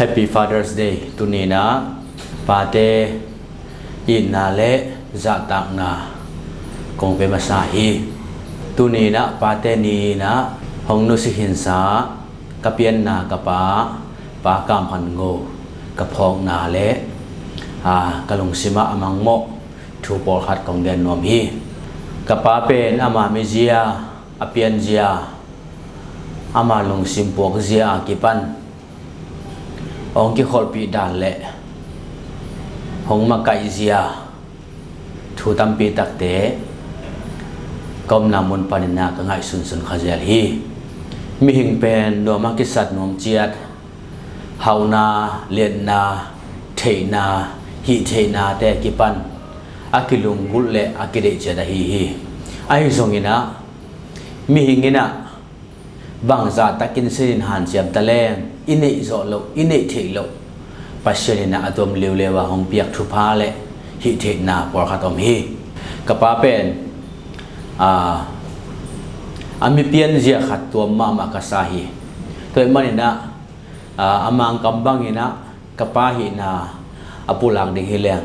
Happy Father's Day ตุนีนะปาเตอินนาเลจะตักนาคงเป็นภาษาฮีตุนีนะปาเตนีนะหงนุสิหินสากะเปียนนากะปาปากามพันโงกะพองนาเลกะลงสิมาอมังโมทูปอลขัดของเดนนอมฮีกะปาเป็นอามาเมเจียอเปียนเจียอามาลงสิมปวกเจียอากิปันองกิขอลปีดานเละหงมาไกเจียทูตัมปีตักเตกอมนามุนปานินากะง่ายสุนขเจลฮีมีหิงเป็นดวมักิสัตนวมเจียดเฮานาเลียนนาเทนาฮิเทนาแต่กิปันอากิลุงกุลเลอากิเดเจดาฮีไอซงอินะมีหิงอินะบางจาตะกินสินหันเจียมตะแลงอินเนโซโลอินเนเทโลปัชเชนินะอตมเลวเลวะหงเปียกทุพาเลฮิเทนาปอร์คาตอมฮีกะปาเป็นอามีเปียนเจียขัดตัวมามากาซาฮีตัวมันนี่นะอามังกำบังนี่นะกะปาฮีนะอปุลังดิฮิเลง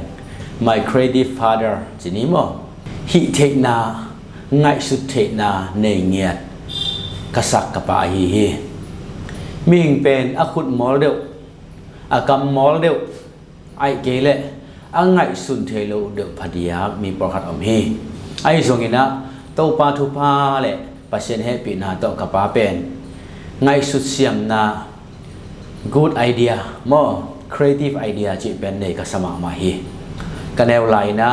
My creative father จินิโมฮิเทนาง่ายสุดเทนาเนเงียดกษักกะปาฮีมิงเป็นอคุดมอลเดวอากำมอลเดวไอเกเลง่ายสุดเทโลเดวพอดีครับมีประคัดอมฮีไอส่งนี่นะโตปาทุพาเลปัจเจนเฮปีนาโตกะปาเป็นง่ายสุดเสียมนา good idea more creative idea จิเป็นเนกสมามาฮีกันแนวไหลนะ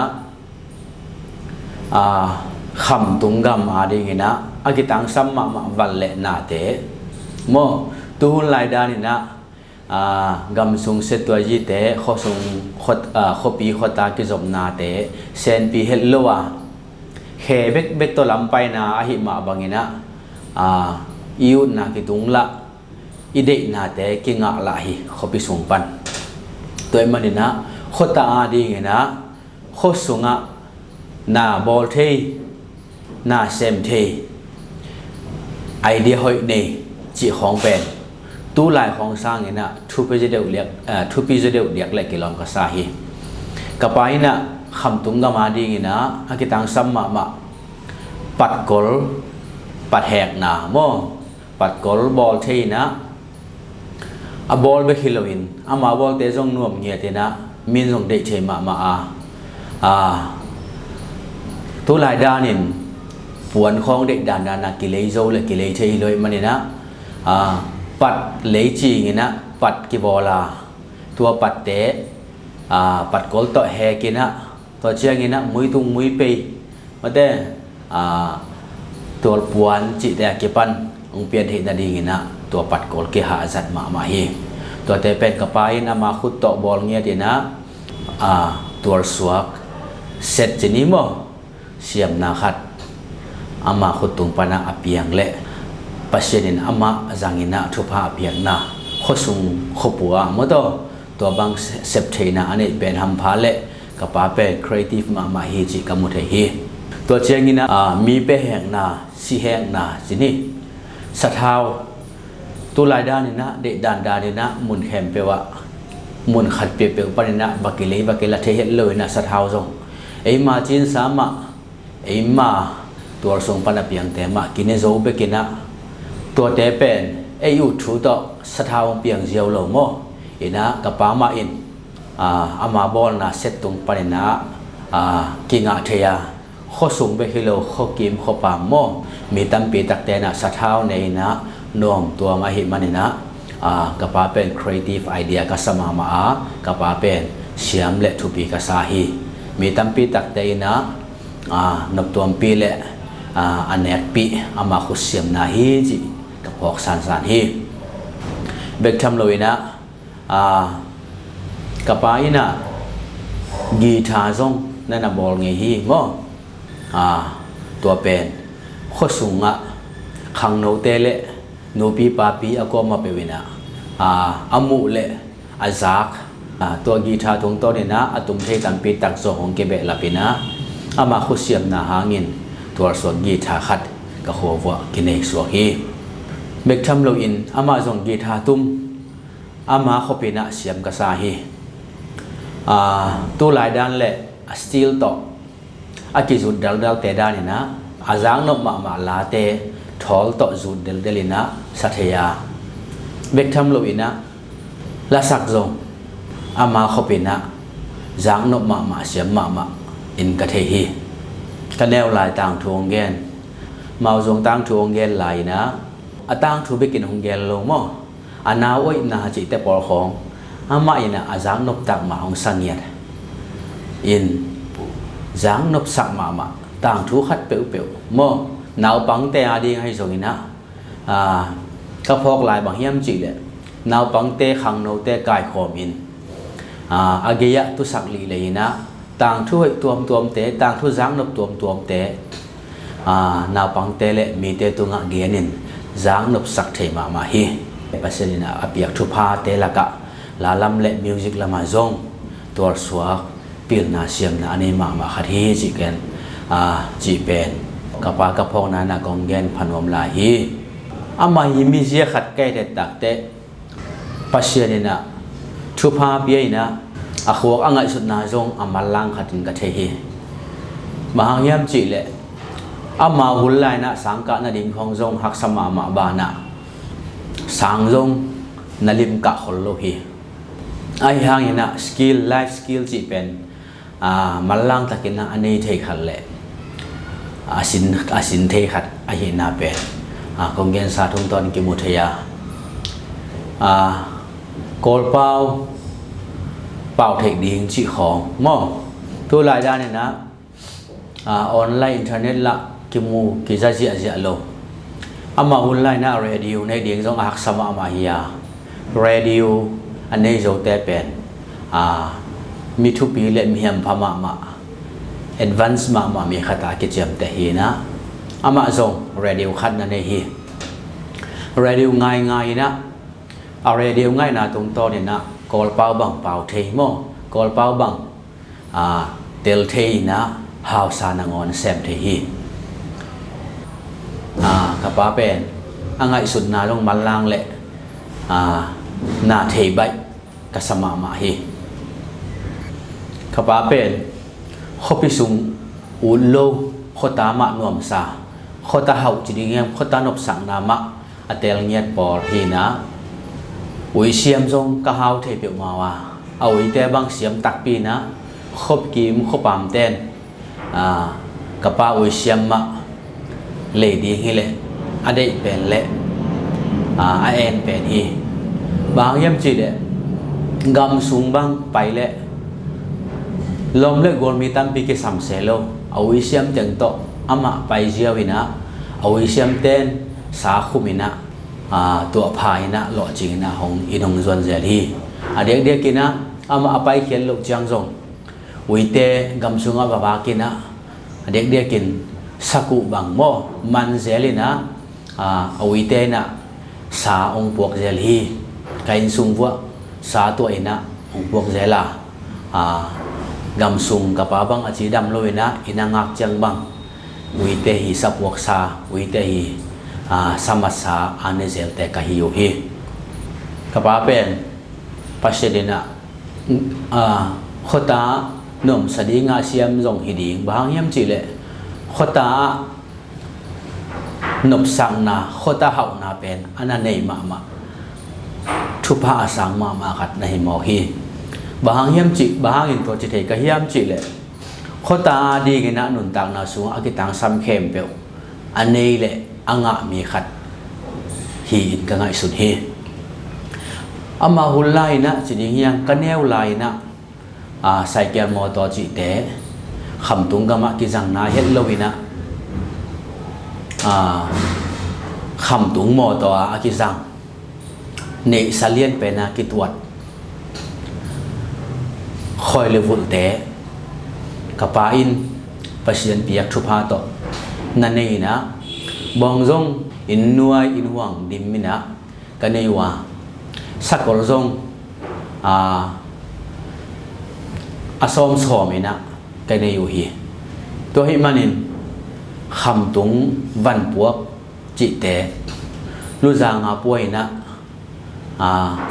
คำตุงกำอาดีงี้นะอากิตังสัมมาบัลเลนาเตโมตุหุนไหลดานี่นะกำสุงเสตัวยีเตขอสุงขปีขตากิจบนาเตเซนปีเฮลโลวาเขเบกตัวลำไปนาอหิมาบังงี้นะอิวนากิตุงละอิเดนาเตกิงะละหิขปีสุงปันตัวมันนี่นะขตาอาดีงี้นะขสุงะนาบอลเทนาเซมเทไอเดียหอยเนจีของเป็นตู้ลายของสร้างนี่นะทุปีจะเดียวเรียกทุปีจะเดียวเรียกเล็กกิลอมกษาฮีกับไปนะคำตุงกมาดีนี่นะอากิตังสัมมาปัดกอลปัดแหกนาโมปัดกอลบอลเทนะบอลเบคิโลอินมาบอลเตจงนวมเงียตินะมินจงเดเชมาตู้ลายดานินปวนของเด็กดานนากิเลโซและกิเลเชยเลยมันนี่นะปัดเลจีงี้นะปัดกิบอลาตัวปัดเตะปัดกอลต่อแฮกินะตัวเชียงี้นะมุยตุงมุยเปย์มาแต่ตัวปวนจิแต่กิปันองเปลี่ยนเหตุนาดีงี้นะตัวปัดกอลเกหาจัดมาฮีตัวเตะเป็นกระปายนะมาขุดต่อบอลเงี้ยดีนะตัวสวกเสร็จจีนี้มั้งเสียมนาขัดอามาขุดตุงปานาอเปียงเละปัจเจนินอามาจังอินะทุพาอเปียงนาขสุงขปัวมดตัวบางเซปเทนาอันนี้เป็นฮัมพาเละกับป้าเป็นครีเอทีฟมาฮีจิกัมุเทฮีตัวเชียงอินะมีเปแหงนาสีแหงนาจินี่สะเทาตัวลายด้านนี่นะเด็กด่านดานี่นะมุนแคมเปวะมุนขัดเปียเปปานี่นะบักกิเลเทเฮเลยนะสะเทาทรงไอมาจินสามะไอมาตัวทรงปนเปียงแต่มากินโซเบกินะตัวเตเป็นไออยู่ถูต่อสะเทาเปียงเจียวหลงโมอินะกับปามาอินอามาบอลนะเซตตรงปนินะกิงะเทียข้อสูงไปกิโลข้อกิมข้อปามโมมีตั้มปีตักเตนะสะเทาในนะนวมตัวมาหิมันนะกับปาเป็น creative idea กับสมามากับปาเป็นเสียมเละทุปีกับสาฮีมีตั้มปีตักเตนะนับตัวปีเละอันเนกปีอามาขุเสียมนาฮีจิกับพอกสานฮีเบกทำเลยนะกับปาอินะกีตาร์ซงนั่นนะบอลเงฮีโมตัวเป็นข้อสูงขังโนเตเละโนปีปาปีอากอมาเปวินะอามุเละอาซักตัวกีตาร์ตรงต้นนี่นะตุมเทตันปีตักโซของเกเบลาปีนะอามาขุเสียมนาหางินตัวส่วนกีตาร์ขัดกับหัววัวกินเอกสวกฮีเบกทำโลอินอามาส่งกีตาร์ตุ้ม อามาขบินะเสียมกษาฮีตัวหลายด้านแหละสตีลต่ออากิจุดดัลเตด้านนี่นะอาจางนกมาลาเตทอลต่อจุดเดลินะสัตยาเบกทำลุยนะละสักจงอามาขบินะจางนกมาเสียมมาอินกะเทฮีกันแนวลายต่างทวงเกนมาจงต่างทวงเกนลายนะต่างทูเบกินหงเกนลงมั้งอันน่าไว้น่าจิตแต่ปอของอามาอินะอาจางนกตักมาหงสังเงียดอินจางนกสักมาต่างทูขัดเปียวมั้งหนาวปังแต่อาดีให้ส่งอินะก็พอกลายบางเยี่ยมจีเลยหนาวปังแต่ขังโนแต่กายขอมอินอาเกียตุสักลีเลยนะต่างทูให้ตัวมเตะต่างทูจางนกตัวมเตะหนาวปังแต่เลยมีเตะตัวงะเกียนินจางนกสักเทมาฮีปัสสินะอภิยักทุพาเตละกะลาลัมเล่มิวสิกละมาจงตัวสวกปีนนาเสียมนาอันนี้มาขัดฮีจีเกนจีเป็นกับปากระพงนากองเกนพนมลาฮีอามาฮิมิเซียขัดแก่เด็ดตักเตปัสสินะทุพาเปียนะอาขวกอ่างไอสุดนาจงอามาลังขัดกันเทฮีมหายามจีเล่อามาหุลไลนะสังกัดนาดิงของจงหักสมาบานะสังจงนาลิมกะขลโลฮีไอหางนะสกิลไลฟ์สกิลจีเป็นมาลังตะกินนะอันนี้เทขัดเล่อาสินเทขัดไอเห็นนาเป็นกองเกนสาธุตอนกิมุทยากอลเป่าเทคดิ้งจีของมอตัวรายได้เนี่ยนะออนไลน์อินเทอร์เน็ตละกิมูกิจจีอาโลอามาออนไลน์นะเรดิโอในเดียงจงอักษรมาฮิยาเรดิโออันนี้จะเตเป็นมีทุกปีเล่นมีมพม่าแอดวานซ์มามีขตากิจมแต่ฮีนะอามาจงเรดิโอขัดนั่นเองฮีเรดิโอง่ายนะเรดิโอง่ายนะตรงต้นเนี่ยนะกอลเป้าบังเป้าเทยมอกอลเป้าบังเตลเทยนะฮาวซานางอนเซมเทฮีกับป้าเป็นอ่างไอสุดนาลงมันล่างเละนาเทยใบกัสมาฮีกับป้าเป็นขบิสุงอุลโลขตามะนวมซาขตาเฮาจิดิเงียมขตานบสังนามะอเตลเงียดปอร์ฮีนะอุยเสียมจงกะเฮาเทเปียวมาว่าเอาอุยแต่บางเสียมตักปีนะขบกิมขบปามเต้นกะป้าอุยเสียมมะเลดีฮิเลอเดเป็นเลเอ็นเป็นฮีบางยามจีเลกำสูงบางไปเลลมเล็กกวนมีตั้มปีกิสัมเซโลเอาอุยเสียมจังโตอามาไปเจียวินะเอาอุยเสียมเต้นสาคุมินะตัวพายนะหล่อจริงนะของอินงจวนเจลีเด็กกินนะอามาไปเขียนลูกจังจงวิเตกำสุงอาบากินนะเด็กกินสักุบังโมมันเจลีนะวิเตนะสาองพวกเจลีกินสุงวัวสาตัวเองนะองพวกเจลากำสุงกับป้าบังอาจีดำลอยนะอินังักจังบังวิเตหิสับวกสาวิเตหิสมัสสาอันเนเซลเตกะฮิโยฮีกับป้าเป็นปัจเจดินะขตาหนุ่มสดีงาเซียมจงฮิดิงบางยามจีเลขตาหนุ่มสังนาขตาเฮานาเป็นอันนั้นเนยมาทุพาสังมาขัดในหมอฮีบางยามจีบางอินตัวจิตเอกะยามจีเลขตาดีกินะหนุนต่างนาสูงอากิตังซ้ำเข้มเปียวอันนี้แหละอ่างมีขัดฮีอินกันไงสุดฮีอามาหุลไลนะจิดิยังกันแนวไลนะใส่แกนมอตอจิเตะคำตุงกามะกิจังนาเฮ็ดโลวินะคำตุงมอตออากิจังเนสเลียนเป็นนากิตวัดคอยเลวุลเตะกับปาอินปัจจัยเปียกทุพาโตนั่นเองนะบางจงอินนัวอินหวังดิมมินะกันเนยว่าสักกอลจงอาสมสอมินะกันเนยอยู่ฮีตัวหิมันินคำตุงวันปวกจิเตรู้จางอาป่วยนะ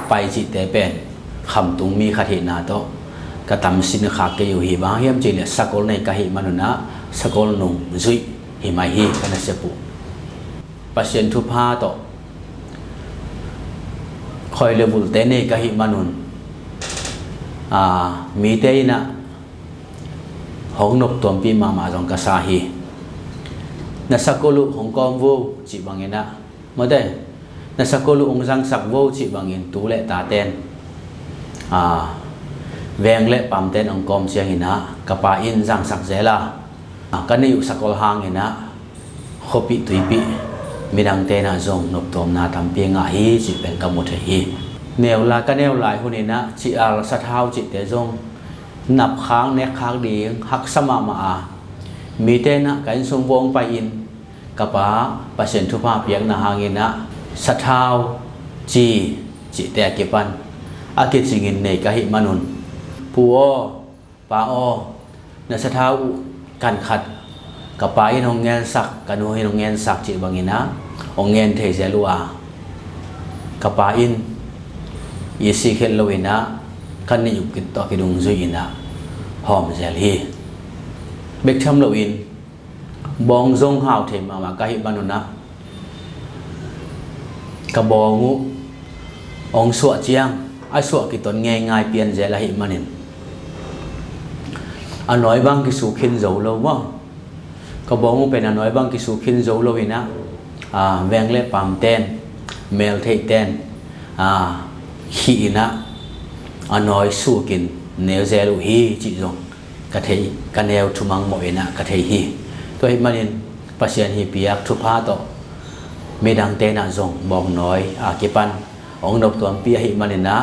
ไปจิเตเป็นคำตุงมีคตินาโตกตัมสินขาเกอยู่หิบางเฮียมจิเลสกอลในกะหิมนุนะสกอลนุงจุยหิมาหิกันเสปุปัสยันทุพาโตคอยเลบุลเตเนกะหิมนุนมีเตยนะหงนกตัวปีมาจงกษาหินัสกอลุหงกอมวูจิบังเงินะมาได้นัสกอลุองจังสักวูจิบังเงินตูเลตาเตนแวงเละปั๊มเต้นองกอมเชียงหินะกปาอินจังสักเจลากันนี่อยู่สกอลหางหินะขบิตุยปีมีดังเตนะจงนกตัวนาทำเพียงหิจิเป็นกมุทหิเนวลากันเนวลายหุ่นนะจิอาลสัทาวจิเตจงนับค้างเนกค้างดีหักสมามามีเตนะกันสมวงไปอินกปาปัสเซนทุพาเพียงนาหางหินะสัทาวจีจิเตกิปันอากิจิงินในกะหิมนุนปูโอปาโอนัสท้ากันขัดกับปาอินองเงินสักกันโนหินองเงินสักจิบังอินะองเงินเทเซลัวกับปาอินยิสิเคลโลวินะกันนี่อยู่กินต่อกิดุงซุยนะหอมเซลฮีเบกชัมโลวินบองซงหาวเทมามากะหิมนุนนะกับบองุองสวดเจียงไอ้สวดกิตนง่ายๆเปลี่ยนเจลหิมันินอันน้อยบางกิสุขินโจโลว่าก็บอกว่าเป็นอันน้อยบางกิสุขินโจโลวินะแวงเล็บปั๊มเต้นเมลเทเต้นขีนะอันน้อยสู้กินเนวเซลูฮีจิจงกะเทยกันเนวทุมังโมเอนะกะเทยฮีตัวหิมันินปัสยันฮีเปียกทุพาโตไม่ดังเตนะจงบอกน้อยกิปันองนบตัวเปียหิมันินะ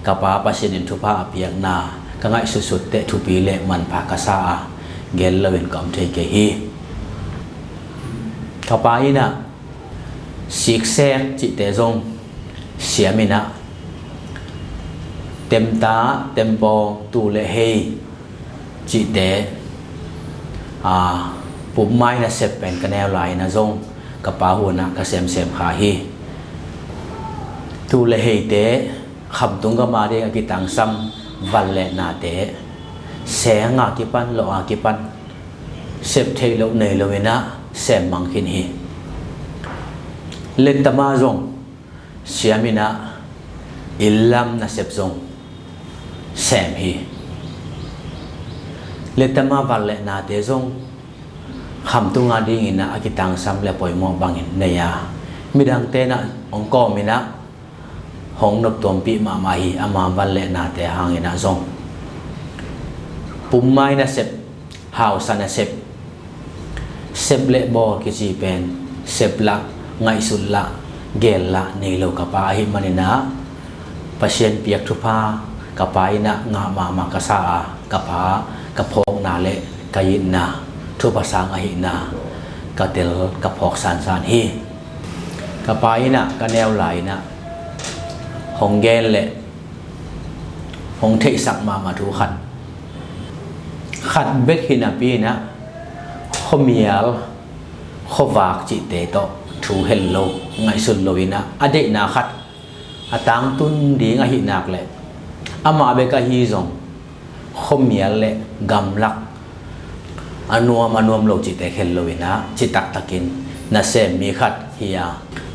กับปัสยันทุพาเปียกนาก็ง่ายสุดๆเตะทุปีเละมันภากษาเกลเลวินกอมเทเกฮีต่อไปนะสิกแซกจิตเตจงเสียมินะเต็มตาเต็มปอตูเลเฮจิตเตปุ่มไม้นะเสพเป็นกระแนวไหลนะจงกับปาหัวนะกระเซมเซมขาฮีตูเลเฮเตคำตุงก็มาได้กิตังซ้ำวันเลนาเตแสงอากิปันโลอากิปันเสพเทโลเนโลเวนะเสมมังคินฮีเลนตมาจงเสียมินะอิลลัมนะเสพจงเสมฮีเลนตมาวันเลนาเตจงคำตุงอาดิ่งนะอากิตังซ้ำเลปอยมอบังอินเนียมิดังเตนะองกอมินะหงนบตัวปีมามาฮีอามาวันเลนาเตหางอินะจงปุ่มไม้นะเสพหาวสันนะเสพเละบอกิจีเป็นเสพละไงสุดละเกลละนี่โลกปาหิมันินะปัสยันเปียกทุพากปาอินะงามามากษากปากพองนาเลกยินนาทุปสังอหินากเตลกพอกสันสานฮีกปาอินะกแนวไหลนะหงเกลเละหงเทสักมาทุขันขัดเบกหินาปีนะขมียลขวากจิตเตโตทูเฮลโลไงสุดโลวินะอเดนาขัดตังตุนดีงหินักเลยอามาเบกะฮีซงขมียลเลยกำลักอนัวมโลจิตเตเฮลโลวินะจิตตักตะกินนาเซมมีขัดฮียา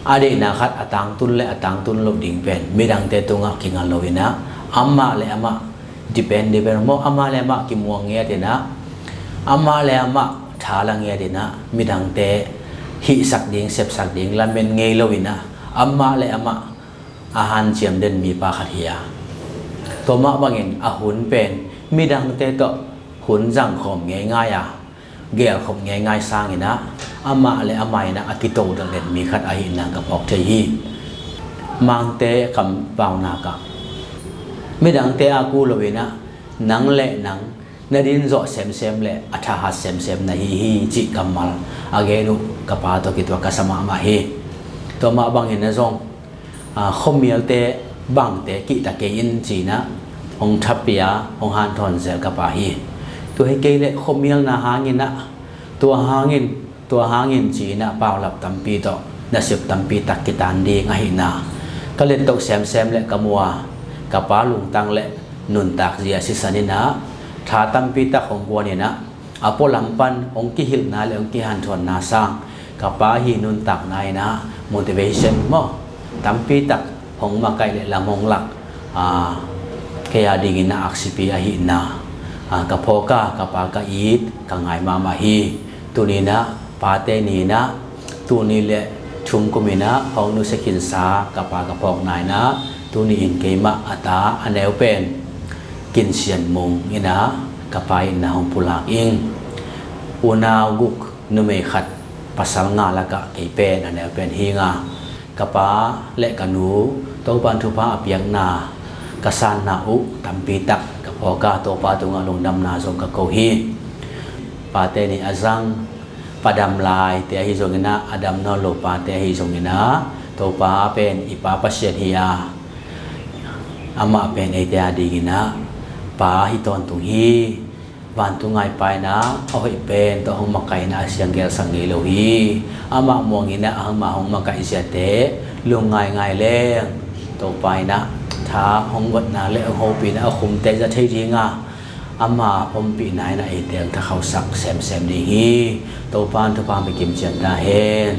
อเดนาขัดตังตุนเลยตังตุนโลดิ่งเป็นมีดังเตตุงะกิงโลวินะอามาเลยอามาdepende mo amale ma ki muang ye de na amale ma thalang ye de na midang te hi sak ding sep sak ding lamen ngei lowina amale ama ahan chiam den mi pa khat hiya to ma bangin a hun pen midang te to hun jang khom nge nga ya gel khom nge ngai sang ina ama le amai na akito dang den mi khat a hi na ka pok the hi mang te kam pau na kaไม่ดังเตอากูโลเวนะนังเละนังนาดินโจเซมเซมเละอัฐาเซมเซมนะฮีจิกัมมัลอาเกนุกับปาโตกิตัวกัสมามาฮีตัวมาบังเห็นนะจงขมีลเตบังเตกิตะเกยินจีนะองทัพเปียองฮันทอนเซลกับปาฮีตัวให้เกเละขมีลนะหางินนะตัวหางินจีนะเปล่าหลับตัมปีโตนะสิบตัมปีตักกิตันดีงหินะก ก็เล่นตกแซมและกะมัวกะปาลุงตังและนุนตากเสียสิสันนี่นะถ้าตัมปีตะของกัวนี่นะอโปลัมปันองค์กิหิลนาและองค์กิหันทวนนาสร้างกะปาฮีนุนตักนายนะ motivation มอตัมปีตะของมาไกและละมงหลักเคยดีกินนะอักษิปีอาหินะกะโพกากะปากะอีดกังไงมาฮีตุนีนะปาเตนีนะตุนีและชุมกุมินะของนุสกินสากะปากะพอกนายนะตุนีอินเกมะอัตาอันแนวเป็นกินเสียนมงนี่นะกะปายนะของปุลากอิงอุนาวกุกนุเมขัดปัสสาวงาละกะเกเป็นอันแนวเป็นฮีงากะปาและกะนูโตปันทุภาเปียงนากะสานนาอุตัมปีตักกะพอกาโตปาตุงาลงดำนาสงกะโกฮีปาเตนีอาซังปาดำลายเตหิจงนะอดัมนอโลปาเตหิจงนะโตปาเป็นอิปาปเชียทิยาอามาเป็นเอเตียดีกินะปาฮิตอนตุงฮีวันตุงไงไปนะเอาให้เป็นตัวหงมาไก่นะเสียงเกลสังเกโลฮีอามามองกินะหงมาหงมาไก่เสียเตลุงไงเล่งโตไปนะท้าหงวัดนะเล่งโฮปีนะคุมเตจะเที่ยงอามาอมปีนายนะเอเตียงถ้าเขาสักแซมดีฮีโตปานทุพานไปกิมเจียนตาเฮน